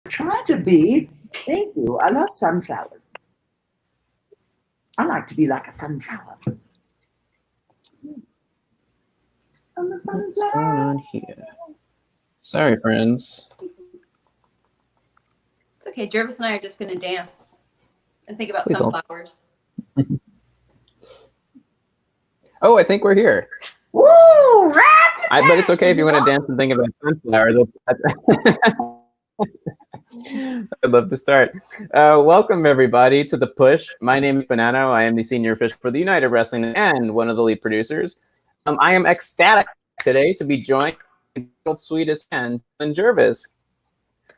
Try to be. Thank you. I love sunflowers. I like to be like a sunflower. I'm a What's going sunflower. on here? Sorry, friends. It's okay. Jervis and I are just going to dance and think about Please hold. sunflowers. Oh, I think we're here. Woo! Razzmatazz! But it's okay if you want to dance and think about sunflowers. I'd love to start. Welcome, everybody, to The Push. My name is Bonanno. I am the senior official for the United Wrestling and one of the lead producers. I am ecstatic today to be joined by the Sweetest Man, Gentleman Jervis.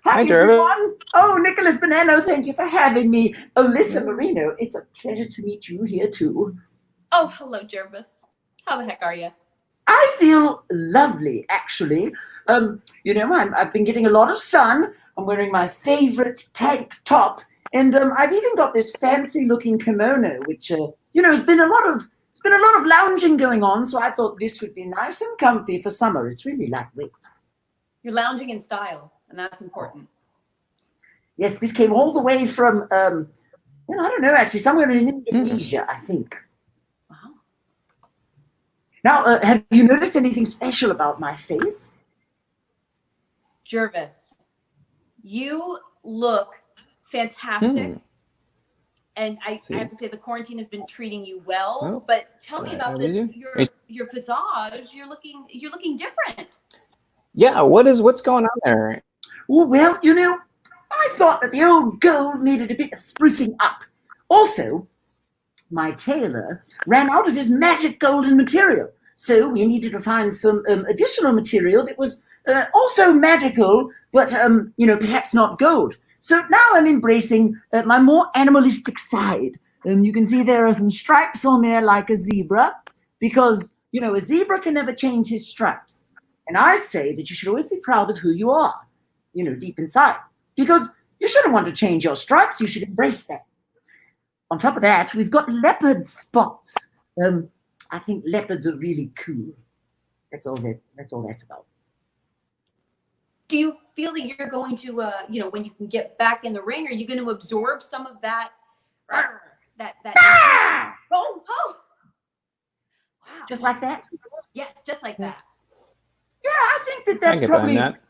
Hi, Jervis. everyone. Oh, Nicholas Bonanno, thank you for having me. Alyssa Marino, it's a pleasure to meet you here, too. Oh, hello, Jervis. How the heck are you? I feel lovely, actually. I've been getting a lot of sun. I'm wearing my favorite tank top, and I've even got this fancy-looking kimono, which has been a lot of lounging going on. So I thought this would be nice and comfy for summer. It's really lightweight. You're lounging in style, and that's important. Yes, this came all the way from I don't know, actually, somewhere in Indonesia, I think. Wow. Now, have you noticed anything special about my face? Jervis, you look fantastic. And I have to say the quarantine has been treating you well. Oh, but tell me about this. Your visage. You're looking different. Yeah, what's going on there? Well, I thought that the old gold needed a bit of sprucing up. Also, my tailor ran out of his magic golden material. So we needed to find some additional material that was also magical, but, perhaps not gold. So now I'm embracing my more animalistic side. You can see there are some stripes on there like a zebra, because, a zebra can never change his stripes. And I say that you should always be proud of who you are, deep inside. Because you shouldn't want to change your stripes, you should embrace that. On top of that, we've got leopard spots. I think leopards are really cool. That's all that's about. Do you feel that you're going to, when you can get back in the ring, are you going to absorb some of that? Ah! Oh! Wow. Just like that? Yes, just like that. Yeah, I think that's probably... That.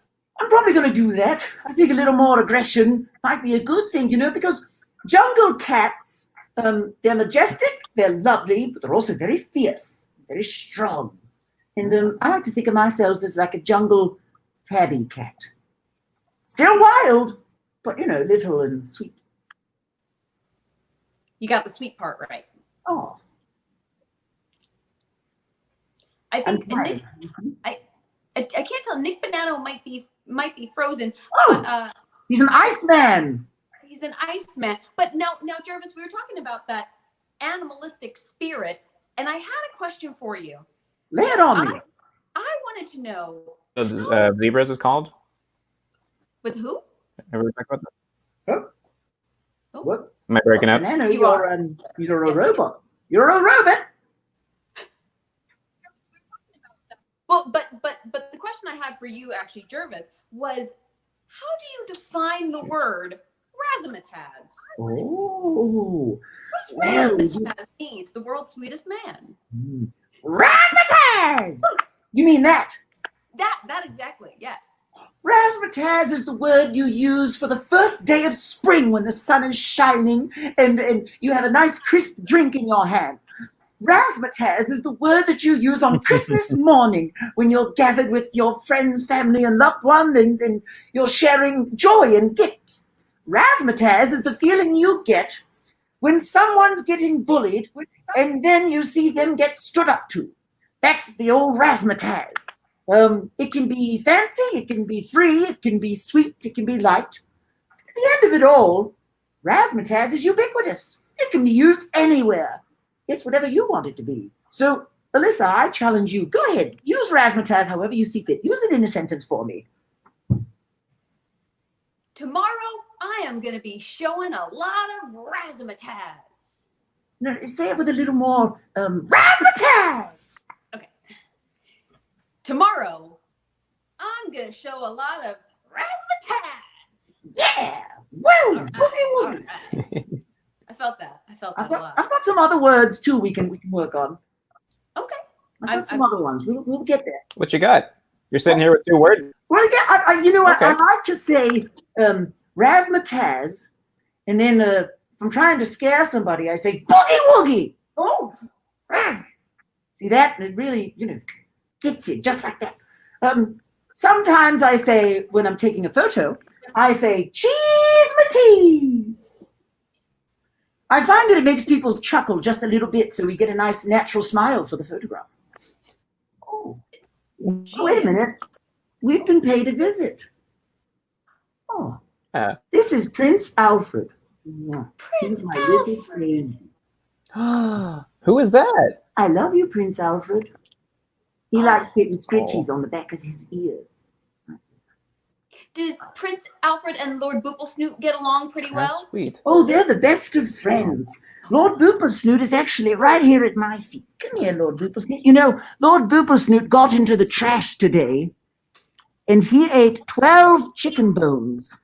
I'm probably going to do that. I think a little more aggression might be a good thing, because jungle cats, they're majestic, they're lovely, but they're also very fierce, very strong. And I like to think of myself as like a jungle tabby cat. Still wild, but, little and sweet. You got the sweet part right. Oh. I think Nick, I can't tell. Nick Bonanno might be frozen. Oh, but, he's an Iceman. He's an Iceman. But now, Jervis, we were talking about that animalistic spirit, and I had a question for you. Lay it on me. I wanted to know. Zebras is called? With who? Ever talk about that? Oh. What? Am I breaking up? Bonanno, you're a robot. You're a robot. Well, but the question I had for you, actually, Jervis, was how do you define the word razzmatazz? Oh. What does razzmatazz mean to the world's sweetest man? Razzmatazz! You mean that? That exactly, yes. Razzmatazz is the word you use for the first day of spring when the sun is shining and you have a nice crisp drink in your hand. Razzmatazz is the word that you use on Christmas morning when you're gathered with your friends, family, and loved one, and you're sharing joy and gifts. Razzmatazz is the feeling you get when someone's getting bullied and then you see them get stood up to. That's the old razzmatazz. It can be fancy, it can be free, it can be sweet, it can be light. At the end of it all, razzmatazz is ubiquitous. It can be used anywhere. It's whatever you want it to be. So, Alyssa, I challenge you. Go ahead. Use razzmatazz however you see fit. Use it in a sentence for me. Tomorrow, I am going to be showing a lot of razzmatazz. No, say it with a little more razzmatazz. Okay. Tomorrow, I'm going to show a lot of razzmatazz. Yeah. Woo! All right, Boogie all woogie. right. I felt that. I felt that I've a got lot. I've got some other words too we can work on. Okay. I've got some other ones. We'll get there. What you got? You're sitting here with 2 words. Well, yeah, Okay. I like to say razzmatazz, and then if I'm trying to scare somebody, I say boogie woogie. Oh, See that? It really, gets you just like that. Sometimes I say, when I'm taking a photo, I say cheese matees. I find that it makes people chuckle just a little bit, so we get a nice natural smile for the photograph. Oh, wait a minute. We've been paid a visit. Oh, this is Prince Alfred. He's my little baby. Who is that? I love you, Prince Alfred. He likes getting stretchies on the back of his ears. Does Prince Alfred and Lord Booplesnoot get along pretty well? That's sweet. Oh, they're the best of friends. Lord Booplesnoot is actually right here at my feet. Come here, Lord Booplesnoot. Lord Booplesnoot got into the trash today, and he ate 12 chicken bones.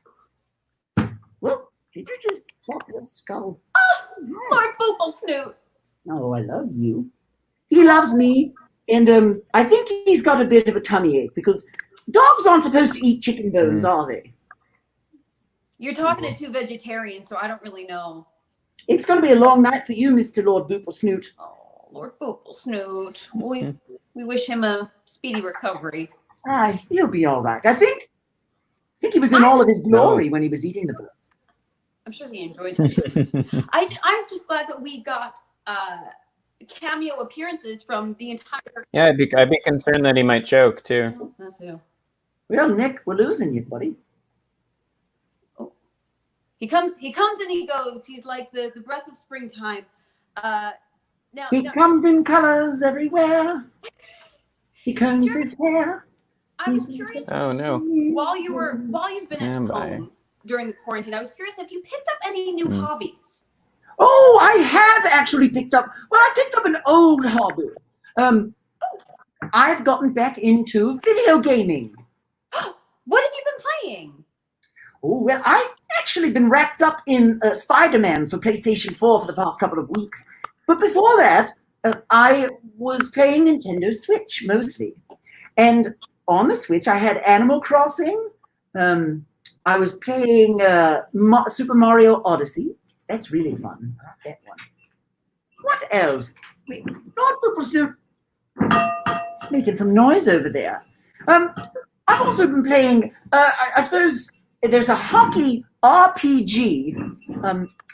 Well, did you just pop your skull? Oh, Lord Booplesnoot. Oh, I love you. He loves me, and I think he's got a bit of a tummy ache because dogs aren't supposed to eat chicken bones, are they? You're talking to 2 vegetarians, so I don't really know. It's going to be a long night for you, Mr. Lord Booplesnoot. Oh, Lord Booplesnoot. We wish him a speedy recovery. He'll be all right. I think he was in all of his glory when he was eating the book. I'm sure he enjoyed that. I'm just glad that we got cameo appearances from the entire. Yeah, I'd be concerned that he might choke too. That's who. Well, Nick, we're losing you, buddy. Oh. He comes and he goes. He's like the breath of springtime. He comes in colors everywhere. He combs his hair. I was curious. Oh no. While you've been at home during the quarantine, I was curious if you picked up any new hobbies. Oh, I have actually picked up an old hobby. I've gotten back into video gaming. What have you been playing? Oh, well, I've actually been wrapped up in Spider-Man for PlayStation 4 for the past couple of weeks. But before that, I was playing Nintendo Switch mostly. And on the Switch, I had Animal Crossing. I was playing Super Mario Odyssey. That's really fun. I like that one. What else? Wait, Lord Booplesnoot making some noise over there. I've also been playing, I suppose there's a hockey RPG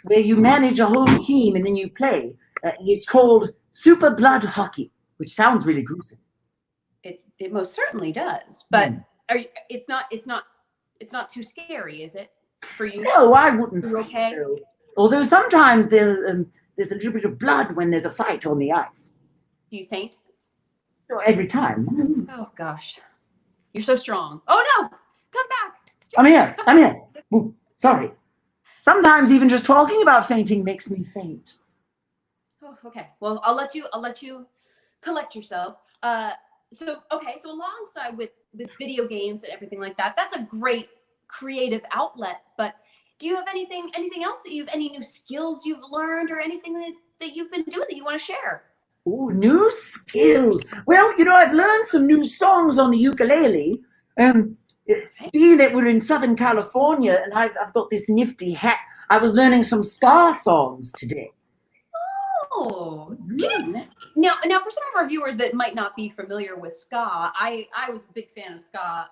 where you manage a whole team and then you play. It's called Super Blood Hockey, which sounds really gruesome. It most certainly does, but it's not too scary, is it, for you? No, I wouldn't. You're okay. So. Although sometimes there's a little bit of blood when there's a fight on the ice. Do you faint? Every time. Oh gosh, you're so strong. Oh no, come back. I'm here. Ooh, sorry. Sometimes even just talking about fainting makes me faint. Oh, okay. Well, I'll let you collect yourself. So alongside with video games and everything like that, that's a great creative outlet. But do you have anything else any new skills you've learned or anything that you've been doing that you want to share? Oh, new skills. Well, I've learned some new songs on the ukulele. Being that we're in Southern California and I've got this nifty hat, I was learning some ska songs today. Oh, now for some of our viewers that might not be familiar with ska, I was a big fan of ska.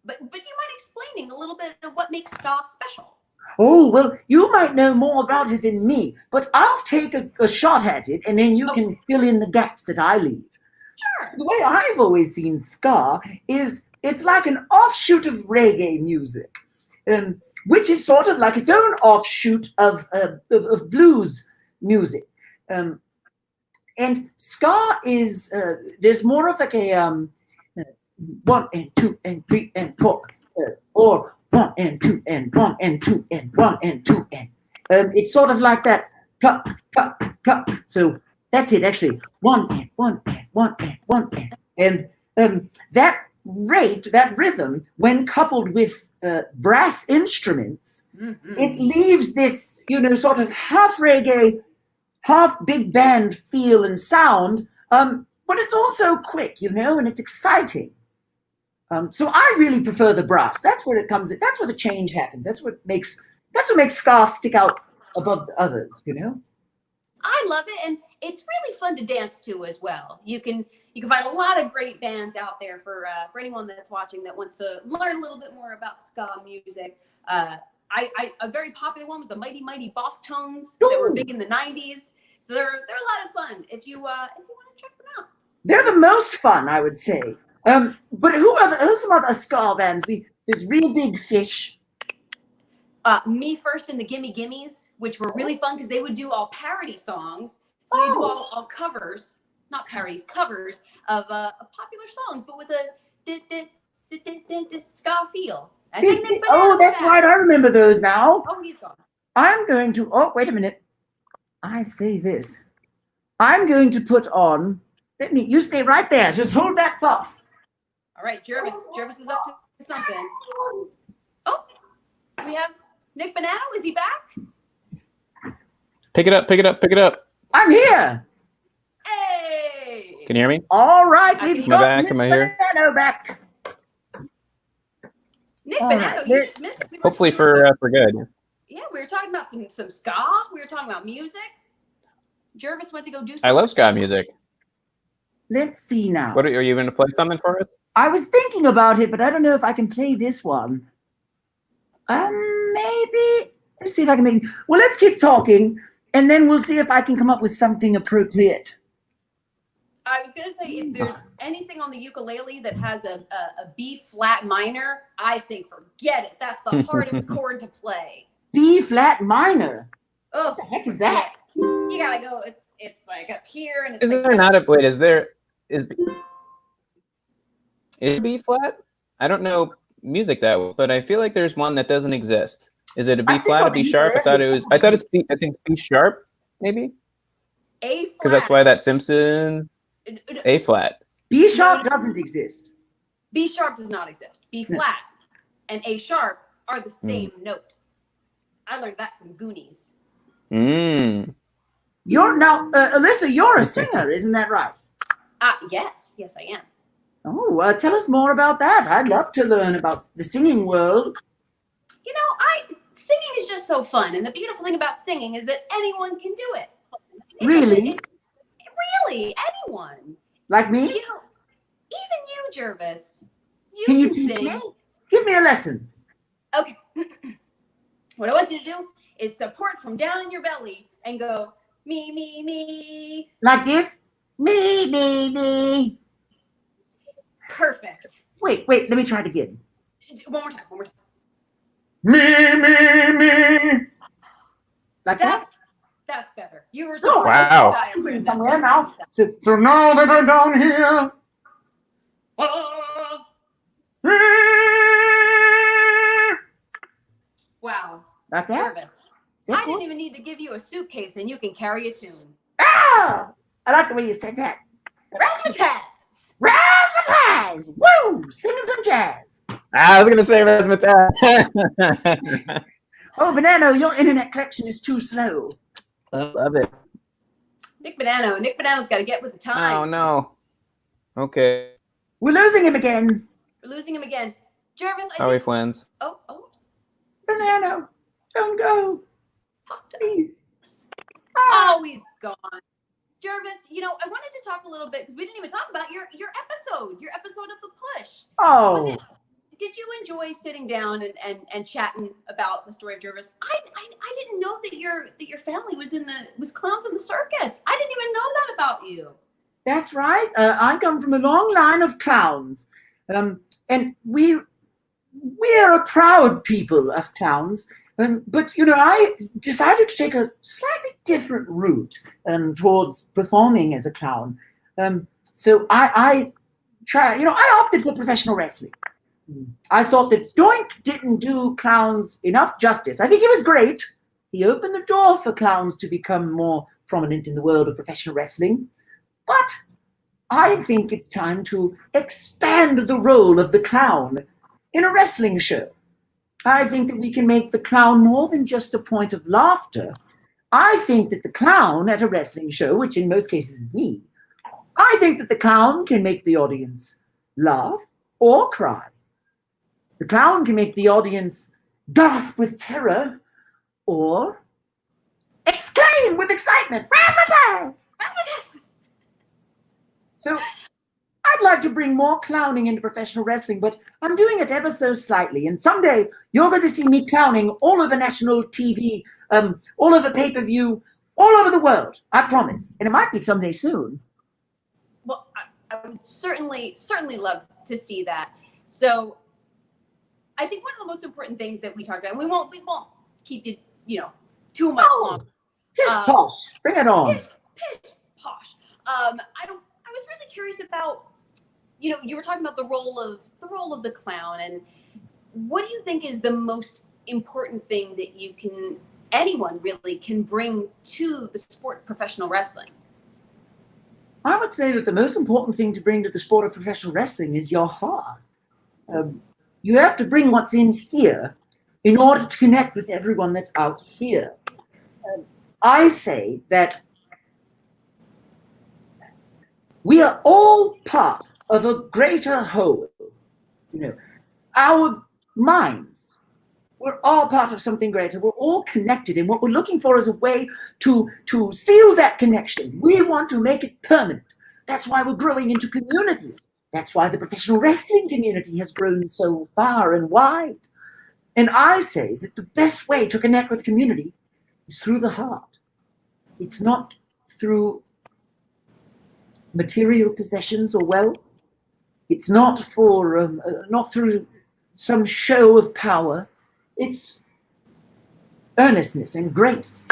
But do you mind explaining a little bit of what makes ska special? Oh, well, you might know more about it than me, but I'll take a shot at it and then you can fill in the gaps that I leave. Sure. The way I've always seen ska is it's like an offshoot of reggae music, which is sort of like its own offshoot of blues music. And ska is, there's more of like a 1 and 2 and 3 and 4, or 1 and 2 and 1 and 2 and 1 and 2 and. It's sort of like that pluck, pluck, pluck. So that's it, actually. 1 and 1 and 1 and 1 and. And that rate, that rhythm, when coupled with brass instruments, Mm-hmm. it leaves this, sort of half reggae, half big band feel and sound, but it's also quick, and it's exciting. So I really prefer the brass. That's where it comes in. That's where the change happens. That's what makes ska stick out above the others, I love it, and it's really fun to dance to as well. You can find a lot of great bands out there for anyone that's watching that wants to learn a little bit more about ska music. A very popular one was the Mighty Mighty Boss Tones that were big in the '90s. So they're a lot of fun if you want to check them out. They're the most fun, I would say. But who's some other ska bands? There's Real Big Fish. Me First and the Gimme Gimmes, which were really fun because they would do all parody songs. So they do all covers, not parodies, covers of popular songs, but with a ska feel. And then That's right. I remember those now. Oh, he's gone. I'm going to. Oh, wait a minute. I say this. I'm going to put on. You stay right there. Just hold that thought. All right, Jervis. Jervis is up to something. Oh, we have Nick Bonanno. Is he back? Pick it up. Pick it up. Pick it up. I'm here. Hey. Can you hear me? All right, we've Am I got back? Nick Am I here? Bonanno back. Nick All Bonanno, right. you just missed it. Hopefully for good. Yeah, we were talking about some ska. We were talking about music. Jervis went to go do something. I love ska music. Let's see now. What are you going to play something for us? I was thinking about it, but I don't know if I can play this one. Maybe. Let's see if I can make. Well, let's keep talking, and then we'll see if I can come up with something appropriate. I was gonna say if there's anything on the ukulele that has a B flat minor, I say forget it. That's the hardest chord to play. B flat minor. Oh, What the heck is that? you gotta go. It's like up here, and it's Is like, there not a wait? Is it B flat? I don't know music that well, but I feel like there's one that doesn't exist. Is it a I B think flat, on a B the sharp? I thought ukulele- it's B. I think B sharp, maybe, A flat. because that's why that Simpsons A flat. B sharp doesn't exist. B sharp does not exist. B flat and A sharp are the same note. I learned that from Goonies. Mm. You're now, Alyssa. You're a singer, isn't that right? Yes, I am. Oh, tell us more about that. I'd love to learn about the singing world. You know, singing is just so fun, and the beautiful thing about singing is that anyone can do it. Really? Really, anyone. Like me? You know, even you, Jervis. Can you can teach sing. me? Give me a lesson. Okay. What I want you to do is support from down in your belly and go me, me, me. Like this? Me. Perfect. Wait. Let me try it again. One more time. Me. Like that? That's better. You were Oh, supporting wow. the diaphragm. Going somewhere now. So now that I'm down here. Wow. Like that? Jervis. Is that I cool? didn't even need to give you a suitcase and you can carry a tune. Ah! I like the way you said that. Razzmatazz. Razzmatazz! Woo! Singing some jazz. I was gonna say razzmatazz. Oh, Bonanno, your internet connection is too slow. I love it. Nick Bonanno's got to get with the times. Oh no. Okay. We're losing him again. We're losing him again. Jervis, How are we, friends? Oh. Bonanno, don't go. Talk to Please. Oh, he's gone. Jervis, I wanted to talk a little bit because we didn't even talk about your episode of The Push. Oh. Did you enjoy sitting down and chatting about the story of Jervis? I didn't know that your family was clowns in the circus. I didn't even know that about you. That's right. I come from a long line of clowns. And we're a proud people, us clowns. But, I decided to take a slightly different route towards performing as a clown. So I opted for professional wrestling. I thought that Doink didn't do clowns enough justice. I think he was great. He opened the door for clowns to become more prominent in the world of professional wrestling. But I think it's time to expand the role of the clown in a wrestling show. I think that we can make the clown more than just a point of laughter. I think that the clown at a wrestling show, which in most cases is me, I think that the clown can make the audience laugh or cry. The clown can make the audience gasp with terror or exclaim with excitement. Razzmatazz! So I'd like to bring more clowning into professional wrestling, but I'm doing it ever so slightly. And someday you're going to see me clowning all over national TV, all over pay-per-view, all over the world. I promise. And it might be someday soon. Well, I would certainly love to see that. So I think one of the most important things that we talked about, and we won't keep you too much longer. Pish posh. Bring it on. Pish posh. I was really curious about, you were talking about the role of the clown, and what do you think is the most important thing that anyone really can bring to the sport of professional wrestling? I would say that the most important thing to bring to the sport of professional wrestling is your heart. You have to bring what's in here in order to connect with everyone that's out here. I say that we are all part of a greater whole. Our minds, we're all part of something greater. We're all connected, and what we're looking for is a way to seal that connection. We want to make it permanent. That's why we're growing into communities. That's why the professional wrestling community has grown so far and wide. And I say that the best way to connect with the community is through the heart. It's not through material possessions or wealth. It's not through some show of power. It's earnestness and grace.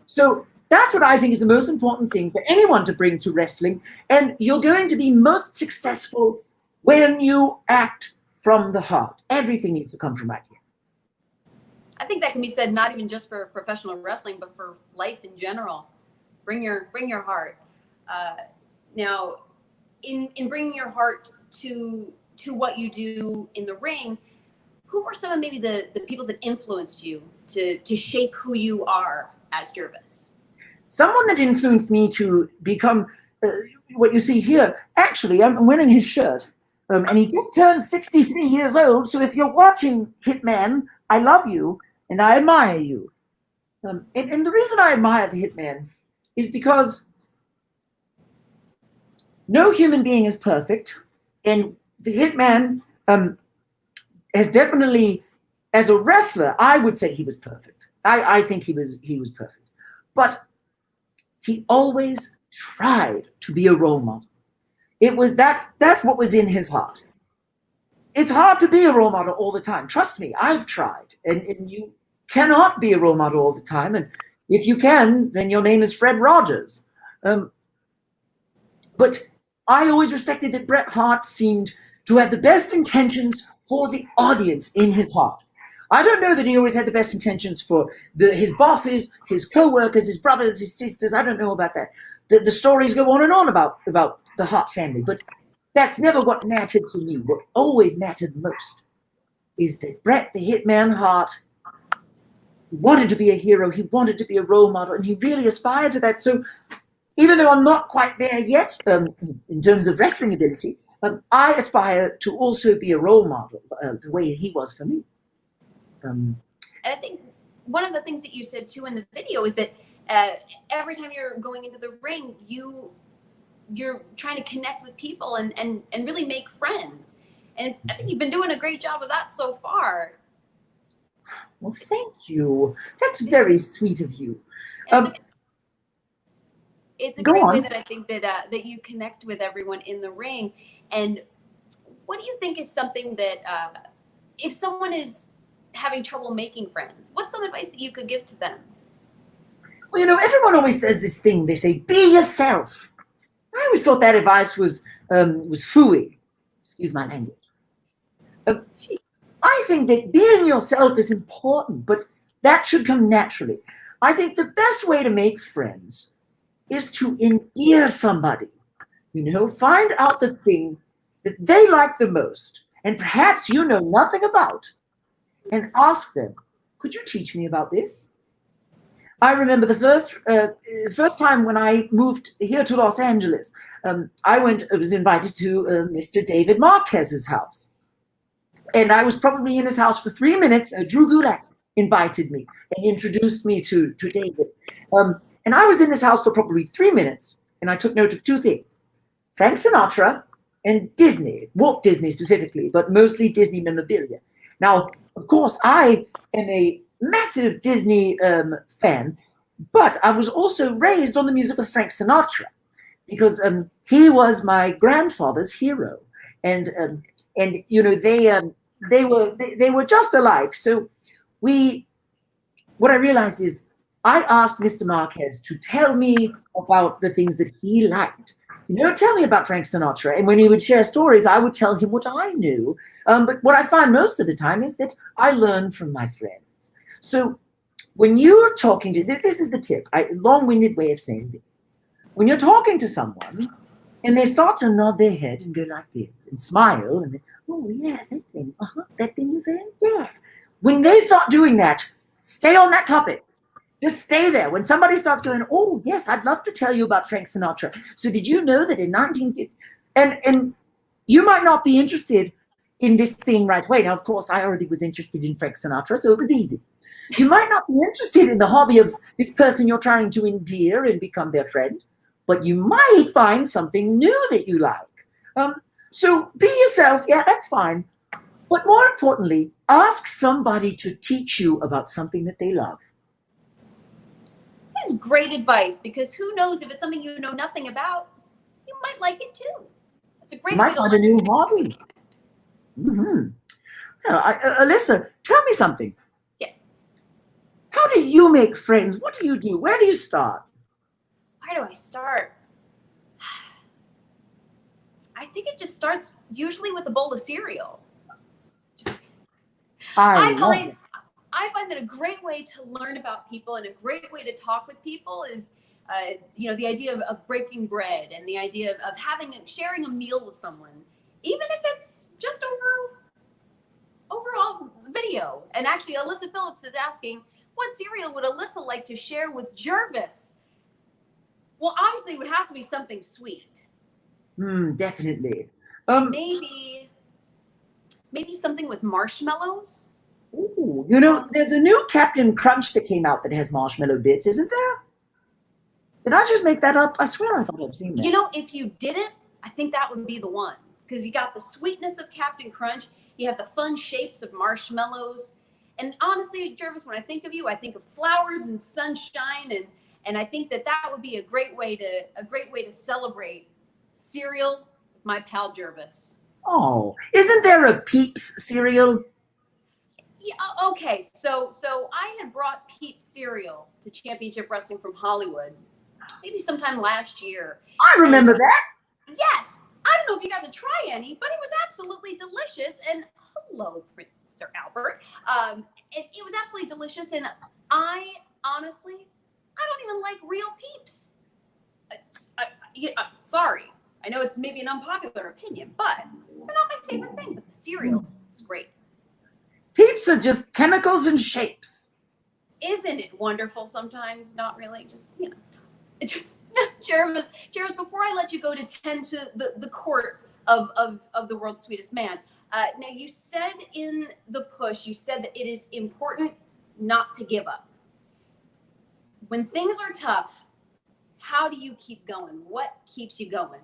So that's what I think is the most important thing for anyone to bring to wrestling. And you're going to be most successful when you act from the heart. Everything needs to come from right here. I think that can be said not even just for professional wrestling, but for life in general. Bring your heart. Now, in bringing your heart to what you do in the ring, who were some of maybe the people that influenced you to shape who you are as Jervis? Someone that influenced me to become what you see here. Actually, I'm wearing his shirt, and he just turned 63 years old. So if you're watching, Hitman, I love you and I admire you. And the reason I admire the Hitman is because no human being is perfect, and the Hitman has definitely, as a wrestler, I would say he was perfect. I think he was perfect, but he always tried to be a role model. It was that's what was in his heart. It's hard to be a role model all the time. Trust me, I've tried, and you cannot be a role model all the time. And if you can, then your name is Fred Rogers. But I always respected that Bret Hart seemed to have the best intentions for the audience in his heart. I don't know that he always had the best intentions for his bosses, his co-workers, his brothers, his sisters. I don't know about that. The stories go on and on about the Hart family, but that's never what mattered to me. What always mattered most is that Bret the Hitman Hart wanted to be a hero. He wanted to be a role model, and he really aspired to that. So even though I'm not quite there yet in terms of wrestling ability, I aspire to also be a role model the way he was for me. And I think one of the things that you said too in the video is that every time you're going into the ring, you're trying to connect with people and really make friends. And I think you've been doing a great job of that so far. Well, thank you. That's very sweet of you. It's a great way that I think that you connect with everyone in the ring. And what do you think is something that if someone is having trouble making friends, what's some advice that you could give to them? Well, everyone always says this thing. They say, be yourself. I always thought that advice was phooey. Excuse my language. I think that being yourself is important, but that should come naturally. I think the best way to make friends is to endear somebody. Find out the thing that they like the most, and perhaps you know nothing about. and ask them, could you teach me about this? I remember the first time when I moved here to Los Angeles, I was invited to Mr. David Marquez's house. And I was probably in his house for 3 minutes. Drew Gulak invited me and introduced me to David. And I was in his house for probably 3 minutes, and I took note of two things: Frank Sinatra and Disney, Walt Disney specifically, but mostly Disney memorabilia. Now, of course, I am a massive Disney fan, but I was also raised on the music of Frank Sinatra because he was my grandfather's hero, and you know they were just alike. So what I realized is I asked Mr. Marquez to tell me about the things that he liked. Tell me about Frank Sinatra. And when he would share stories, I would tell him what I knew. But what I find most of the time is that I learn from my friends. So when you're talking to, this is the tip, long-winded way of saying this. When you're talking to someone and they start to nod their head and go like this and smile and oh yeah, that thing you said, yeah. When they start doing that, stay on that topic. Just stay there. When somebody starts going, oh, yes, I'd love to tell you about Frank Sinatra. So did you know that in 1950, and you might not be interested in this thing right away. Now, of course, I already was interested in Frank Sinatra, so it was easy. You might not be interested in the hobby of this person you're trying to endear and become their friend, but you might find something new that you like. So be yourself. Yeah, that's fine. But more importantly, ask somebody to teach you about something that they love. That's great advice, because who knows, if it's something you know nothing about, you might like it too. It's a great way might to find a new hobby. Mm-hmm. Alyssa, tell me something. Yes. How do you make friends? What do you do? Where do you start? Where do I start? I think it just starts usually with a bowl of cereal. I find that a great way to learn about people and a great way to talk with people is, the idea of breaking bread and the idea of sharing a meal with someone, even if it's just overall video. And actually, Alyssa Phillips is asking, what cereal would Alyssa like to share with Jervis? Well, obviously, it would have to be something sweet. Definitely. Maybe something with marshmallows. Ooh, there's a new Captain Crunch that came out that has marshmallow bits, isn't there? Did I just make that up? I swear I thought I've seen that. If you didn't, I think that would be the one, because you got the sweetness of Captain Crunch, you have the fun shapes of marshmallows, and honestly, Jervis, when I think of you, I think of flowers and sunshine, and I think that would be a great way to celebrate cereal with my pal Jervis. Oh, isn't there a Peeps cereal? Yeah, okay, so I had brought Peeps cereal to Championship Wrestling from Hollywood, maybe sometime last year. I remember that. Yes. I don't know if you got to try any, but it was absolutely delicious. And hello, Sir Albert. It was absolutely delicious. And I honestly don't even like real Peeps. Sorry. I know it's maybe an unpopular opinion, but they're not my favorite thing. But the cereal is great. Peeps are just chemicals and shapes. Isn't it wonderful sometimes? Not really, just, Jervis, before I let you go to tend to the court of the world's sweetest man, now you said in the push, you said that it is important not to give up. When things are tough, how do you keep going? What keeps you going?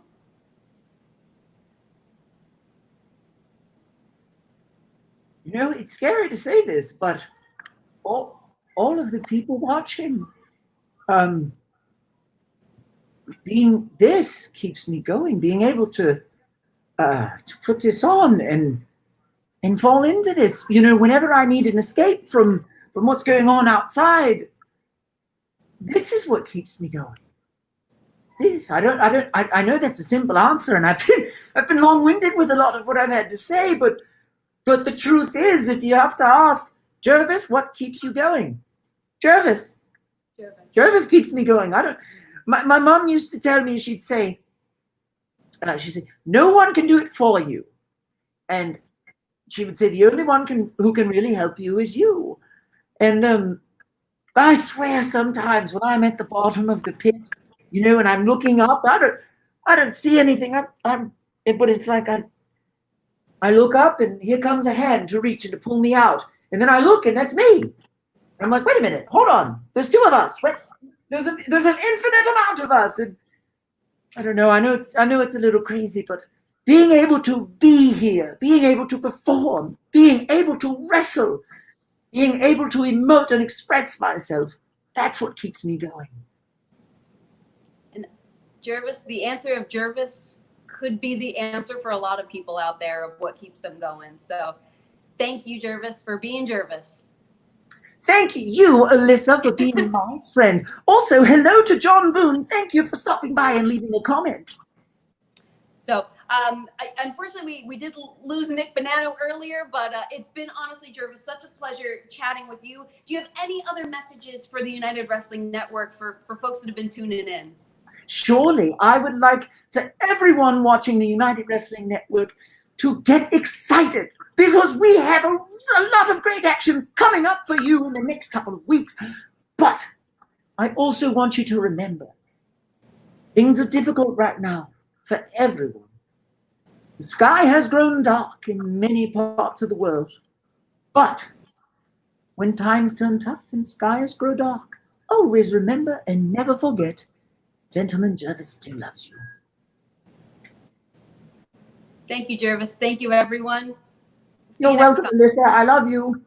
It's scary to say this, but all of the people watching, this keeps me going. Being able to put this on and fall into this. Whenever I need an escape from what's going on outside, this is what keeps me going. I know that's a simple answer, and I've been long-winded with a lot of what I've had to say, but the truth is, if you have to ask Jervis, what keeps you going? Jervis keeps me going. My mom used to tell me, she'd say, no one can do it for you. And she would say, the only one who can really help you is you. And I swear sometimes when I'm at the bottom of the pit, and I'm looking up, I don't see anything. But it's like I look up and here comes a hand to reach and to pull me out. And then I look and that's me. I'm like, wait a minute, hold on. There's two of us. Wait, there's an infinite amount of us. And I don't know. I know it's a little crazy, but being able to be here, being able to perform, being able to wrestle, being able to emote and express myself, that's what keeps me going. And Jervis, the answer of Jervis could be the answer for a lot of people out there of what keeps them going. So thank you, Jervis, for being Jervis. Thank you, Alyssa, for being my friend. Also, hello to John Boone. Thank you for stopping by and leaving a comment. So, unfortunately, we did lose Nick Bonanno earlier, but it's been, honestly, Jervis, such a pleasure chatting with you. Do you have any other messages for the United Wrestling Network for folks that have been tuning in? Surely, I would like for everyone watching the United Wrestling Network to get excited because we have a lot of great action coming up for you in the next couple of weeks. But I also want you to remember, things are difficult right now for everyone. The sky has grown dark in many parts of the world. But when times turn tough and skies grow dark, always remember and never forget, Gentleman Jervis still loves you. Thank you, Jervis. Thank you, everyone. You're welcome, Alyssa. I love you.